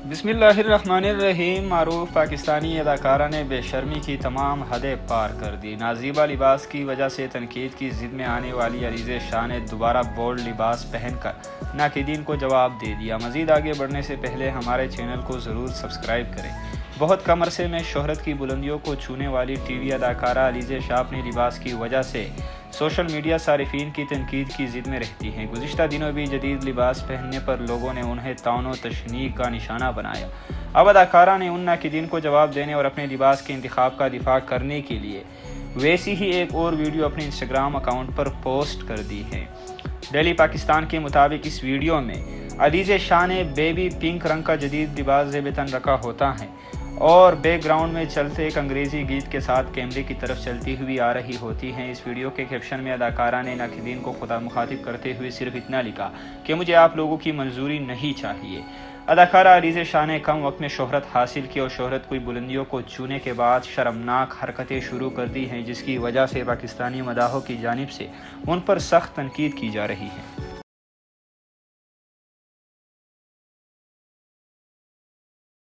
बिस्मिल्लाहिर्रहमानिर्रहीम। मारूफ पाकिस्तानी अदाकारा ने बेशर्मी की तमाम हदें पार कर दी। नाजीबा लिबास की वजह से तनकीद की जिद में आने वाली अलीज़े शाह ने दोबारा बोल्ड लिबास पहनकर नाकिदीन को जवाब दे दिया। मज़ीद आगे बढ़ने से पहले हमारे चैनल को ज़रूर सब्सक्राइब करें। बहुत कम अरसे में शोहरत की बुलंदियों को छूने वाली टीवी अदाकारा अलीज़े शाह अपने लिबास की वजह से सोशल मीडिया सारिफीन की तनकीद की जिद में रहती हैं। गुज़िश्ता दिनों भी जदीद लिबास पहनने पर लोगों ने उन्हें ताउन व तशनीक का निशाना बनाया। अब अदाकारा ने उन नाकिदीन को जवाब देने और अपने लिबास के इंतखाब का दिफा करने के लिए वैसी ही एक और वीडियो अपने इंस्टाग्राम अकाउंट पर पोस्ट कर दी है। डेली पाकिस्तान के मुताबिक इस वीडियो में अलीज़े शाह ने बेबी पिंक रंग का जदीद लिबास ज़ेब-ए-तन रखा होता है और बैकग्राउंड में चलते एक अंग्रेज़ी गीत के साथ कैमरे की तरफ चलती हुई आ रही होती हैं। इस वीडियो के कैप्शन में अदाकारा ने नाकिदीन को खुदा मुखातिब करते हुए सिर्फ इतना लिखा कि मुझे आप लोगों की मंजूरी नहीं चाहिए। अदाकारा अलीज़े शाह ने कम वक्त में शोहरत हासिल की और शोहरत की बुलंदियों को छूने के बाद शर्मनाक हरकतें शुरू कर दी हैं, जिसकी वजह से पाकिस्तानी मदाहों की जानिब से उन पर सख्त तनकीद की जा रही है।